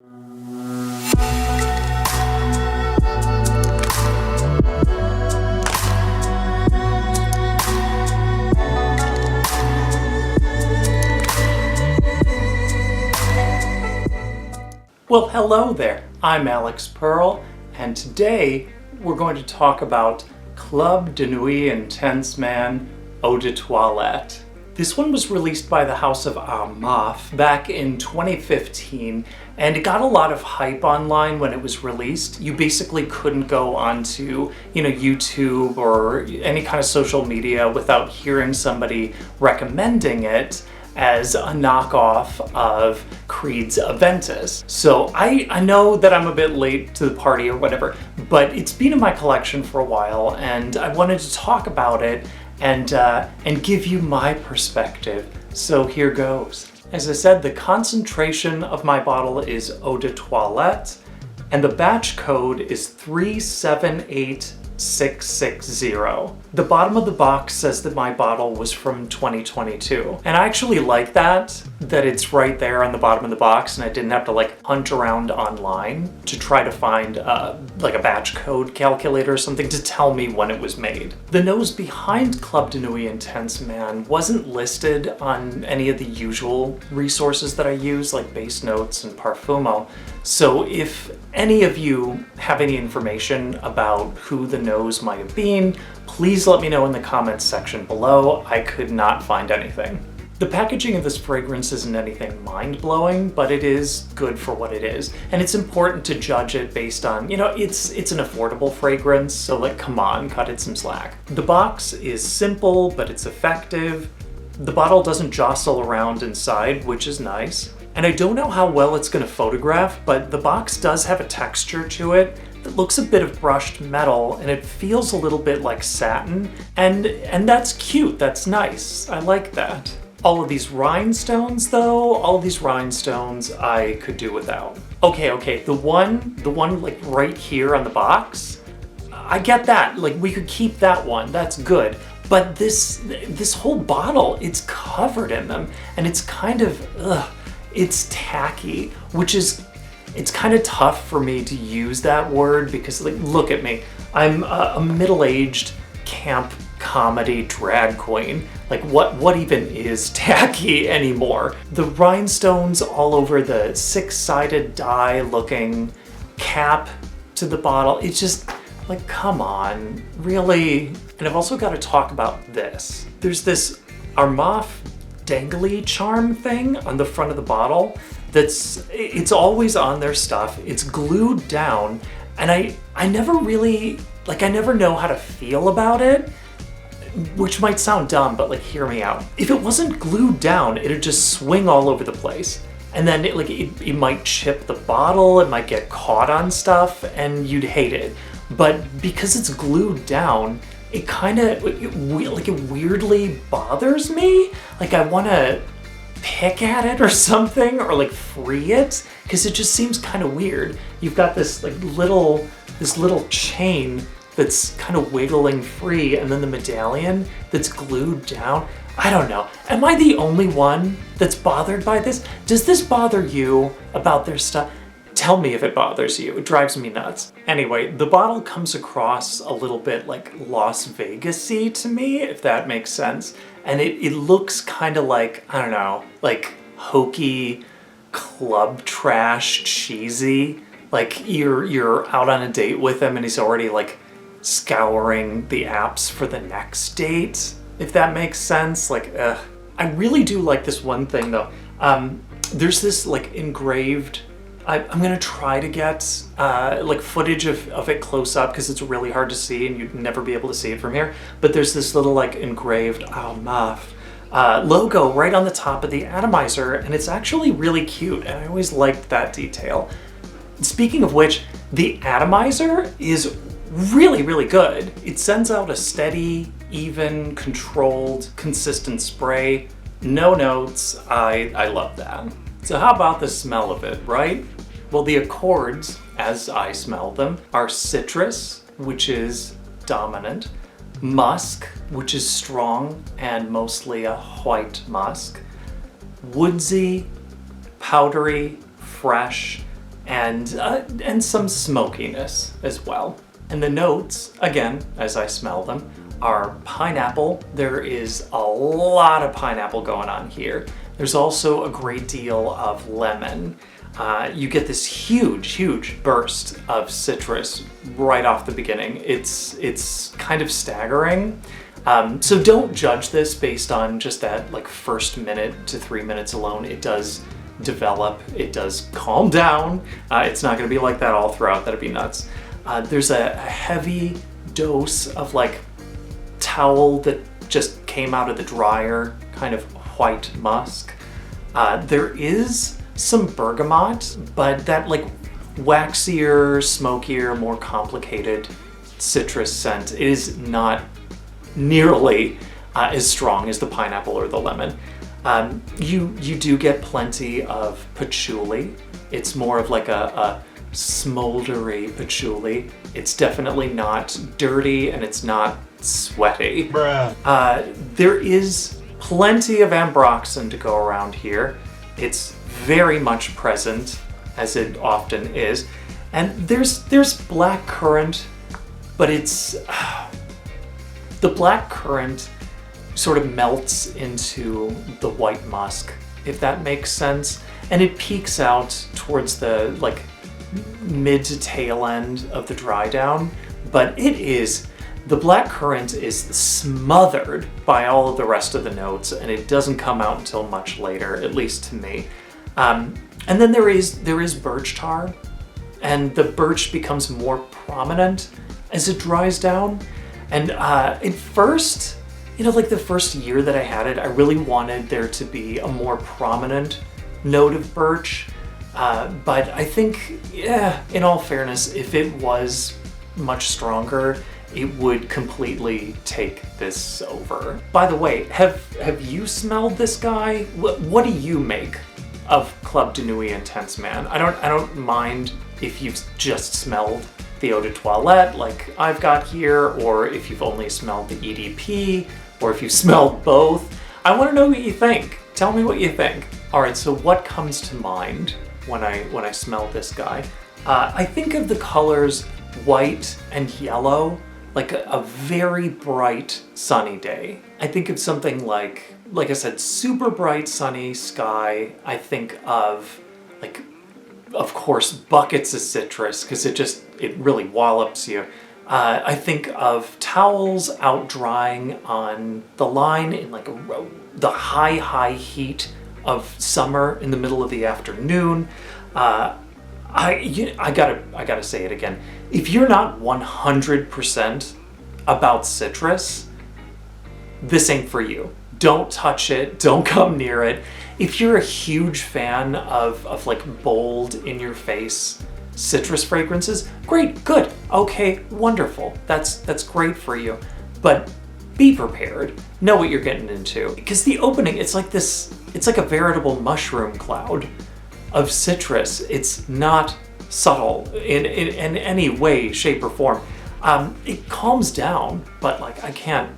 Well, hello there. I'm Alex Pearl, and today we're going to talk about Club de Nuit Intense Man Eau de Toilette. This one was released by the House of Armaf back in 2015, and it got a lot of hype online when it was released. You basically couldn't go onto, YouTube or any kind of social media without hearing somebody recommending it as a knockoff of Creed's Aventus. So I know that I'm a bit late to the party or whatever, but it's been in my collection for a while, and I wanted to talk about it and give you my perspective. So here goes. As I said, the concentration of my bottle is Eau de Toilette, and the batch code is 378660. The bottom of the box says that my bottle was from 2022. And I actually like that it's right there on the bottom of the box and I didn't have to hunt around online to try to find a batch code calculator or something to tell me when it was made. The nose behind Club de Nuit Intense Man wasn't listed on any of the usual resources that I use, like Base Notes and Perfume. So if any of you have any information about who the nose might have been, please let me know in the comments section below. I could not find anything. The packaging of this fragrance isn't anything mind-blowing, but it is good for what it is. And it's important to judge it based on, it's an affordable fragrance, so come on, cut it some slack. The box is simple, but it's effective. The bottle doesn't jostle around inside, which is nice. And I don't know how well it's going to photograph, but the box does have a texture to it that looks a bit of brushed metal, and it feels a little bit like satin, and that's cute, that's nice, I like that. All of these rhinestones though, I could do without. Okay, the one right here on the box, I get that, we could keep that one, that's good. But this whole bottle, it's covered in them, and it's kind of, it's tacky, which is, it's kind of tough for me to use that word because look at me. I'm a middle-aged camp comedy drag queen. What even is tacky anymore? The rhinestones all over the six-sided die looking cap to the bottle. It's just come on, really? And I've also got to talk about this. There's this Armaf dangley charm thing on the front of the bottle it's always on their stuff, it's glued down, and I never really, I never know how to feel about it, which might sound dumb, but hear me out. If it wasn't glued down, it'd just swing all over the place. And then it might chip the bottle, it might get caught on stuff, and you'd hate it. But because it's glued down, it weirdly bothers me. I want to pick at it or something, or free it, because it just seems kind of weird. You've got this little chain that's kind of wiggling free, and then the medallion that's glued down. I don't know. Am I the only one that's bothered by this? Does this bother you about their stuff? Tell me if it bothers you. It drives me nuts. Anyway, the bottle comes across a little bit Las Vegas-y to me, if that makes sense. And it looks kind of I don't know, hokey, club trash, cheesy. You're out on a date with him and he's already scouring the apps for the next date, if that makes sense. I really do like this one thing though. There's this engraved, I'm gonna try to get footage of it close up because it's really hard to see and you'd never be able to see it from here. But there's this little engraved Armaf logo right on the top of the atomizer, and it's actually really cute, and I always liked that detail. Speaking of which, the atomizer is really, really good. It sends out a steady, even, controlled, consistent spray. No notes. I love that. So how about the smell of it, right? Well, the accords, as I smell them, are citrus, which is dominant, musk, which is strong and mostly a white musk, woodsy, powdery, fresh, and some smokiness as well. And the notes, again, as I smell them, are pineapple. There is a lot of pineapple going on here. There's also a great deal of lemon. You get this huge burst of citrus right off the beginning. It's kind of staggering. So don't judge this based on just that like first minute to 3 minutes alone. It does develop, it does calm down. It's not gonna be like that all throughout, that'd be nuts. There's a heavy dose of like towel that just came out of the dryer, kind of white musk. There is some bergamot, but that like waxier, smokier, more complicated citrus scent is not nearly as strong as the pineapple or the lemon. You do get plenty of patchouli. It's more of like a smoldery patchouli. It's definitely not dirty and it's not sweaty. There is plenty of ambroxan to go around here. It's very much present, as it often is. And there's black currant, but it's the black currant sort of melts into the white musk, if that makes sense. And it peaks out towards the like mid to tail end of the dry down, but the black currant is smothered by all of the rest of the notes, and it doesn't come out until much later, at least to me. And then there is birch tar, and the birch becomes more prominent as it dries down. And at first, like the first year that I had it, I really wanted there to be a more prominent note of birch. But I think, in all fairness, if it was much stronger, it would completely take this over. By the way, have you smelled this guy? What do you make of Club de Nuit Intense Man? I don't mind if you've just smelled the eau de toilette like I've got here, or if you've only smelled the EDP, or if you smelled both. I want to know what you think. Tell me what you think. All right, so what comes to mind when I smell this guy? I think of the colors white and yellow, like a very bright sunny day. I think of something like I said, super bright sunny sky. I think of like, of course, buckets of citrus, because it really wallops you. I think of towels out drying on the line in like the high heat of summer in the middle of the afternoon. I gotta say it again. If you're not 100% about citrus, this ain't for you. Don't touch it. Don't come near it. If you're a huge fan of like bold, in your face citrus fragrances, great, good, okay, wonderful. That's great for you. But be prepared. Know what you're getting into. Because the opening, it's like a veritable mushroom cloud of citrus. It's not subtle in any way, shape, or form. It calms down, but like I can't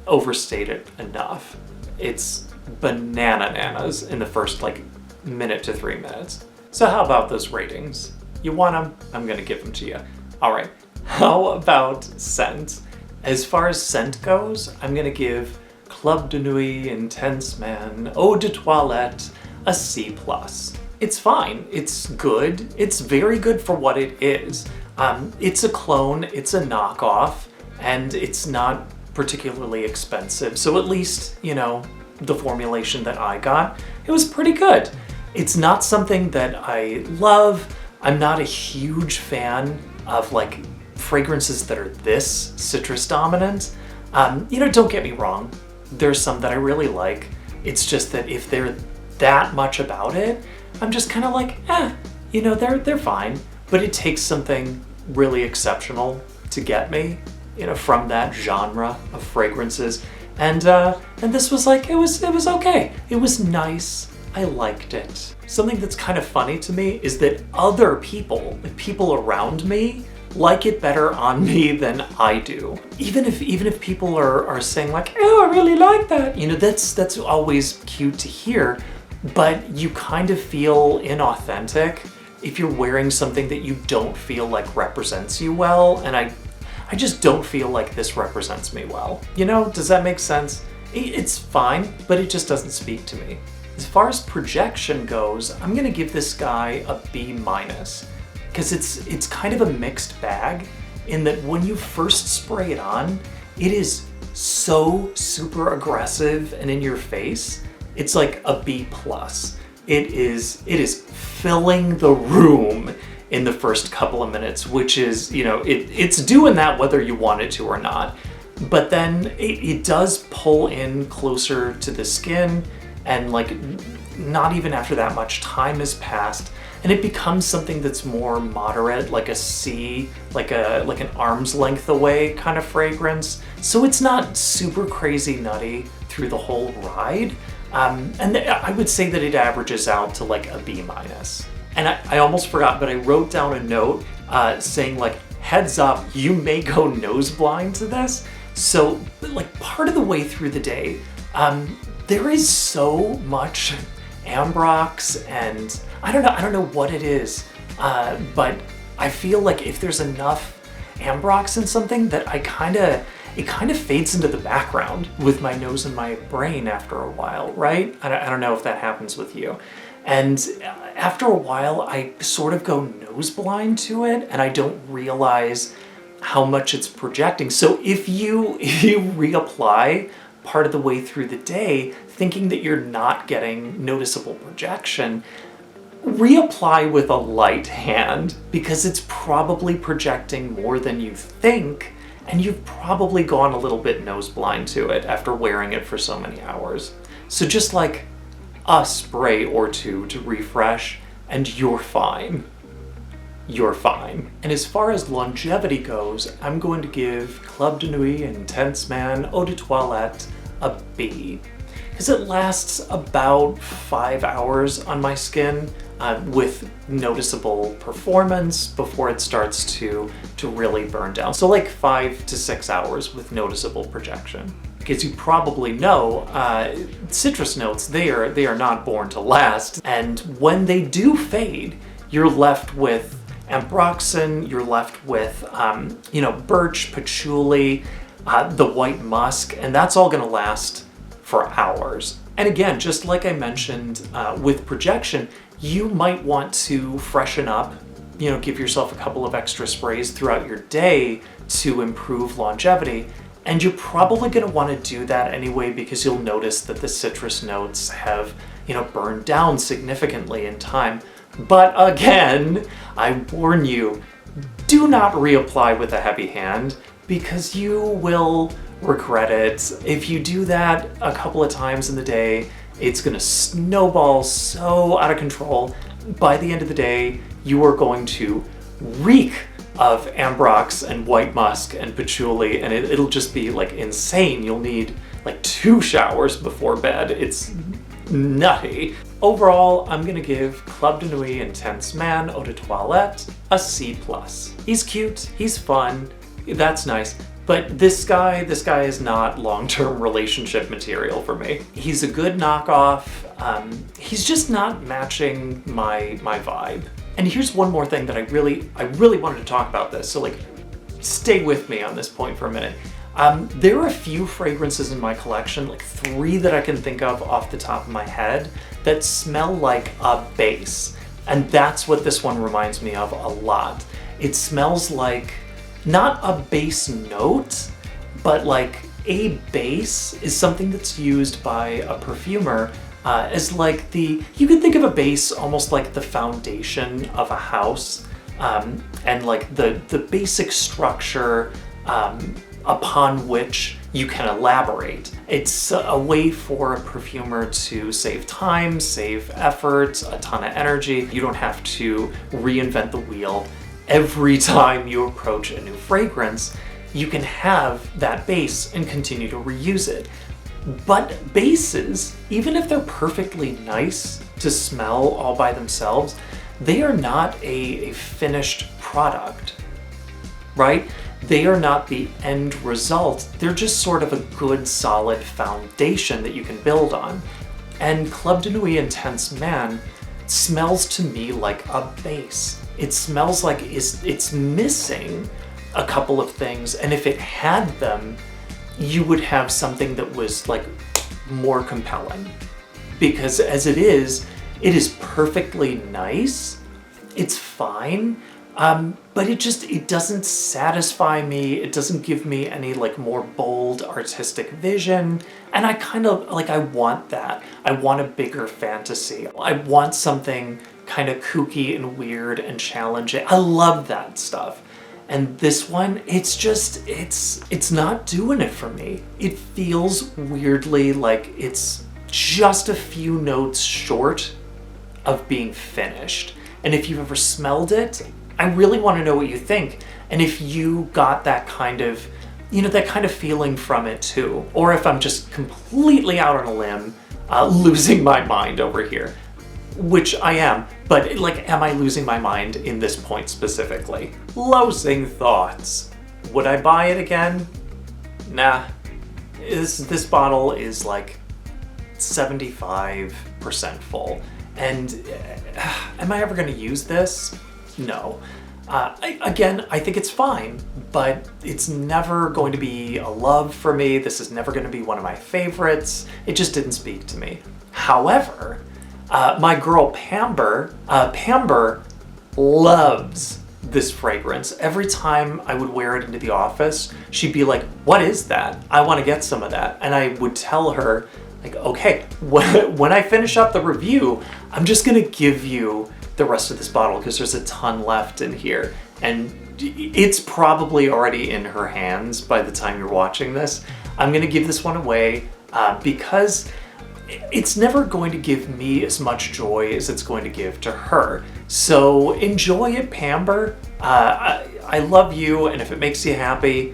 overstate it enough. It's bananas in the first like minute to 3 minutes. So how about those ratings? You want them? I'm gonna give them to you. All right, how about scent? As far as scent goes, I'm gonna give Club de Nuit Intense Man Eau de Toilette a C+. It's fine, it's good, it's very good for what it is. It's a clone, it's a knockoff, and it's not particularly expensive. So at least, the formulation that I got, it was pretty good. It's not something that I love. I'm not a huge fan of like fragrances that are this citrus dominant. Don't get me wrong. There's some that I really like. It's just that if they're that much about it, I'm just kind of like, they're fine. But it takes something really exceptional to get me, from that genre of fragrances. And this was like, it was okay. It was nice. I liked it. Something that's kind of funny to me is that other people, like people around me, like it better on me than I do. Even if people are saying like, oh, I really like that. That's always cute to hear, but you kind of feel inauthentic if you're wearing something that you don't feel like represents you well, and I just don't feel like this represents me well. You know, does that make sense? It's fine, but it just doesn't speak to me. As far as projection goes, I'm gonna give this guy a B-, because it's kind of a mixed bag in that when you first spray it on, it is so super aggressive and in your face. It's like a B+. It is filling the room in the first couple of minutes, which is, you know, it's doing that whether you want it to or not. But then it does pull in closer to the skin, and like not even after that much time has passed, and it becomes something that's more moderate, like a C, like an arm's length away kind of fragrance. So it's not super crazy nutty through the whole ride. And I would say that it averages out to like a B-. And I almost forgot, but I wrote down a note saying like, heads up, you may go nose blind to this. So like part of the way through the day, there is so much ambrox, and I don't know what it is, but I feel like if there's enough ambrox in something that it kind of fades into the background with my nose and my brain after a while, right? I don't know if that happens with you. And after a while, I sort of go nose blind to it, and I don't realize how much it's projecting. So if you reapply part of the way through the day, thinking that you're not getting noticeable projection, reapply with a light hand, because it's probably projecting more than you think, and you've probably gone a little bit nose blind to it after wearing it for so many hours. So just like a spray or two to refresh, and you're fine. You're fine. And as far as longevity goes, I'm going to give Club de Nuit Intense Man Eau de Toilette a B, because it lasts about 5 hours on my skin with noticeable performance before it starts to really burn down. So like 5 to 6 hours with noticeable projection. Because you probably know, citrus notes, they are not born to last, and when they do fade, you're left with ambroxan, you're left with birch, patchouli, the white musk, and that's all gonna last for hours. And again, just like I mentioned with projection, you might want to freshen up, give yourself a couple of extra sprays throughout your day to improve longevity. And you're probably going to want to do that anyway, because you'll notice that the citrus notes have, burned down significantly in time. But again, I warn you, do not reapply with a heavy hand, because you will regret it. If you do that a couple of times in the day, it's going to snowball so out of control. By the end of the day, you are going to reek of ambrox and white musk and patchouli, and it'll just be like insane. You'll need like 2 showers before bed. It's nutty. Overall, I'm gonna give Club de Nuit Intense Man Eau de Toilette a C+. He's cute, he's fun, that's nice, but this guy is not long-term relationship material for me. He's a good knockoff. He's just not matching my vibe. And here's one more thing that I really wanted to talk about this, so like, stay with me on this point for a minute. There are a few fragrances in my collection, like 3 that I can think of off the top of my head, that smell like a base. And that's what this one reminds me of a lot. It smells like, not a base note, but like a base is something that's used by a perfumer as like you can think of a base almost like the foundation of a house, and like the basic structure upon which you can elaborate. It's a way for a perfumer to save time, save effort, a ton of energy. You don't have to reinvent the wheel every time you approach a new fragrance. You can have that base and continue to reuse it. But bases, even if they're perfectly nice to smell all by themselves, they are not a finished product, right? They are not the end result. They're just sort of a good, solid foundation that you can build on. And Club de Nuit Intense Man smells to me like a base. It smells like it's missing a couple of things, and if it had them, you would have something that was like more compelling. Because as it is perfectly nice. It's fine, but it doesn't satisfy me. It doesn't give me any like more bold artistic vision. And I kind of like, I want that. I want a bigger fantasy. I want something kind of kooky and weird and challenging. I love that stuff. And this one, it's not doing it for me. It feels weirdly like it's just a few notes short of being finished. And if you've ever smelled it, I really want to know what you think. And if you got that kind of, that kind of feeling from it too. Or if I'm just completely out on a limb, losing my mind over here. Which I am, but like, am I losing my mind in this point specifically? Closing thoughts. Would I buy it again? Nah. This bottle is like 75% full. And am I ever going to use this? No. I think it's fine, but it's never going to be a love for me. This is never going to be one of my favorites. It just didn't speak to me. However, my girl Pamber loves this fragrance. Every time I would wear it into the office, she'd be like, "What is that? I want to get some of that." And I would tell her, like, okay, when I finish up the review, I'm just gonna give you the rest of this bottle because there's a ton left in here. And it's probably already in her hands by the time you're watching this. I'm gonna give this one away because it's never going to give me as much joy as it's going to give to her. So enjoy it, Pamber. I love you, and if it makes you happy,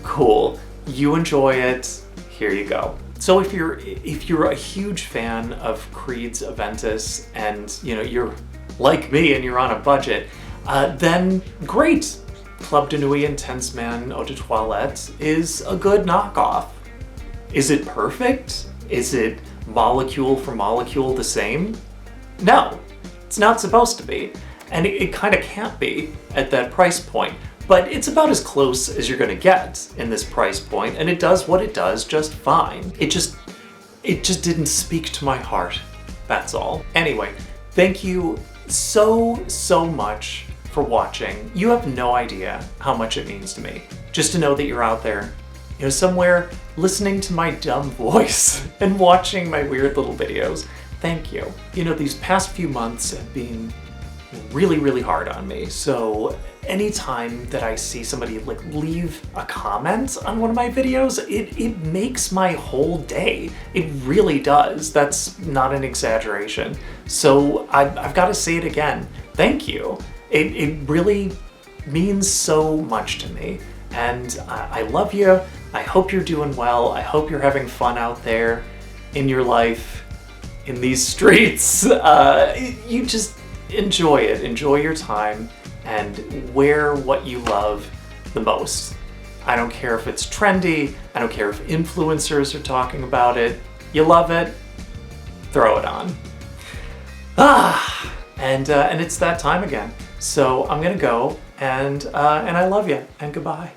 cool. You enjoy it, here you go. So if you're a huge fan of Creed's Aventus and you're like me and you're on a budget, then great. Club de Nuit Intense Man Eau de Toilette is a good knockoff. Is it perfect? Is it molecule for molecule the same? No, it's not supposed to be. And it kind of can't be at that price point. But it's about as close as you're gonna get in this price point, and it does what it does just fine. It just didn't speak to my heart, that's all. Anyway, thank you so much for watching. You have no idea how much it means to me. Just to know that you're out there, somewhere listening to my dumb voice and watching my weird little videos. Thank you. These past few months have been really hard on me, so anytime that I see somebody like leave a comment on one of my videos, it makes my whole day. It really does. That's not an exaggeration. So I've got to say it again. Thank you. It really means so much to me, and I love you. I hope you're doing well. I hope you're having fun out there in your life, in these streets. You just enjoy it. Enjoy your time and wear what you love the most. I don't care if it's trendy. I don't care if influencers are talking about it. You love it, throw it on. And it's that time again. So I'm gonna go, and I love you, and goodbye.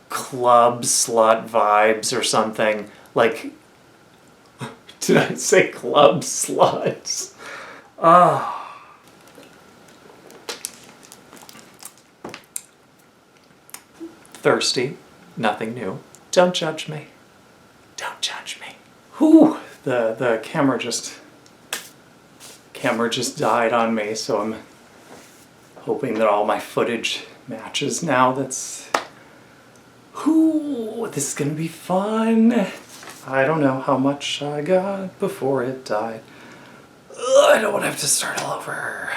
Club slut vibes or something. Like, did I say club sluts? Thirsty, nothing new. Don't judge me. Don't judge me. Whew, the camera just died on me, so I'm hoping that all my footage matches now. Whew, this is gonna be fun. I don't know how much I got before it died. I don't want to have to start all over.